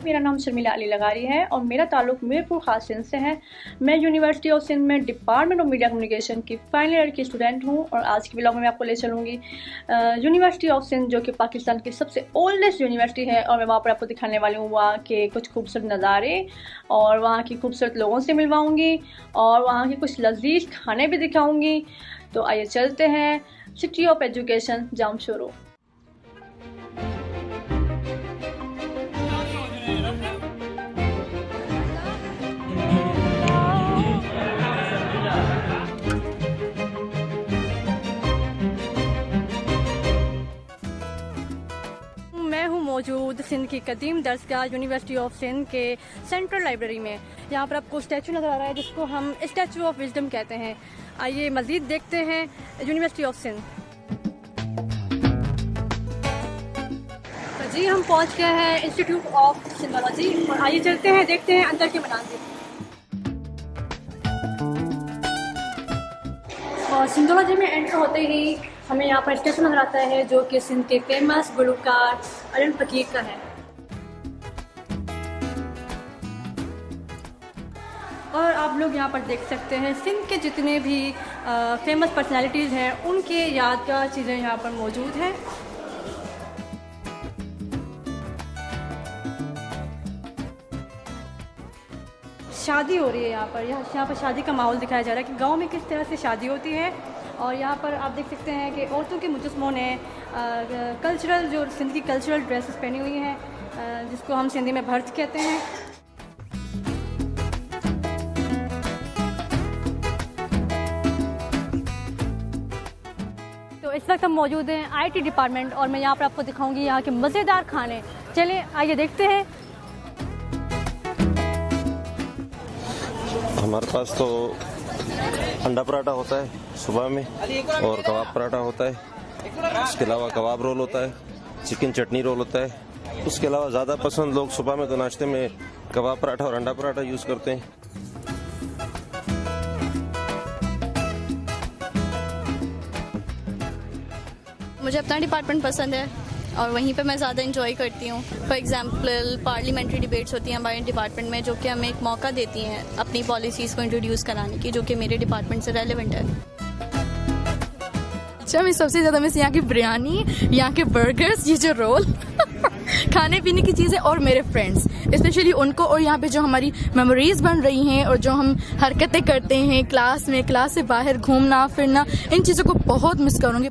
मेरा नाम शर्मिला अली लगारी है और मेरा ताल्लुक मीरपुर खास सिंध से है। मैं यूनिवर्सिटी ऑफ सिंध में डिपार्टमेंट ऑफ मीडिया कम्युनिकेशन की फाइनल ईयर की स्टूडेंट हूँ और आज के व्लॉग में मैं आपको ले चलूँगी यूनिवर्सिटी ऑफ सिंध, जो कि पाकिस्तान की सबसे ओल्डेस्ट यूनिवर्सिटी है। और मैं वहाँ पर आपको दिखाने वाली हूँ वहाँ के कुछ खूबसूरत नज़ारे और वहाँ की खूबसूरत लोगों से मिलवाऊँगी और वहाँ के कुछ लजीज खाने भी दिखाऊँगी। तो आइए चलते हैं सिटी ऑफ एजुकेशन जामशोरो। मैं हूँ मौजूद सिंध की कदीम दरसगाह यूनिवर्सिटी ऑफ सिंध के सेंट्रल लाइब्रेरी में। यहाँ पर आपको स्टैचू नज़र आ रहा है जिसको हम स्टैचू ऑफ विजडम कहते हैं। आइए मज़ीद देखते हैं यूनिवर्सिटी ऑफ सिंध। तो जी हम पहुँच गए हैं इंस्टीट्यूट ऑफ सिंधोलॉजी और आइए चलते हैं देखते हैं अंदर के मनाज़िर। और सिंधोलॉजी में एंटर होते ही हमें यहाँ पर स्टेशन नजर आता है जो कि सिंध के फेमस गुलकार अली फकीर का है। और आप लोग यहाँ पर देख सकते हैं सिंध के जितने भी फेमस पर्सनालिटीज़ हैं उनके यादगार चीज़ें यहाँ पर मौजूद हैं। शादी हो रही है यहाँ पर शादी का माहौल दिखाया जा रहा है कि गांव में किस तरह से शादी होती है। और यहाँ पर आप देख सकते हैं कि औरतों के मुजस्मों ने कल्चरल जो सिंध की कल्चरल ड्रेसेस पहनी हुई हैं जिसको हम सिंधी में भर्ज कहते हैं। तो इस वक्त हम मौजूद हैं आईटी डिपार्टमेंट और मैं यहाँ पर आपको दिखाऊंगी यहाँ के मज़ेदार खाने। चलिए आइए देखते हैं। हमारे पास तो अंडा पराठा होता है सुबह में और कबाब पराठा होता है। उसके अलावा कबाब रोल होता है, चिकन चटनी रोल होता है। उसके अलावा ज़्यादा पसंद लोग सुबह में तो नाश्ते में कबाब पराठा और अंडा पराठा यूज़ करते हैं। मुझे अपना डिपार्टमेंट पसंद है और वहीं पे मैं ज़्यादा इंजॉय करती हूँ। फॉर एग्जांपल पार्लियामेंट्री डिबेट्स होती हैं हमारे डिपार्टमेंट में जो कि हमें एक मौका देती हैं अपनी पॉलिसीज़ को इंट्रोड्यूस कराने की, जो कि मेरे डिपार्टमेंट से रेलेवेंट है। अच्छा, मैं सबसे ज़्यादा मिस यहाँ की बिरयानी, यहाँ के बर्गर्स, ये जो रोल खाने पीने की चीज़ें और मेरे फ्रेंड्स, स्पेशली उनको। और यहाँ पे जो हमारी मेमोरीज़ बन रही हैं और जो हम हरकतें करते हैं क्लास में, क्लास से बाहर घूमना फिरना, इन चीज़ों को बहुत मिस करूँगी।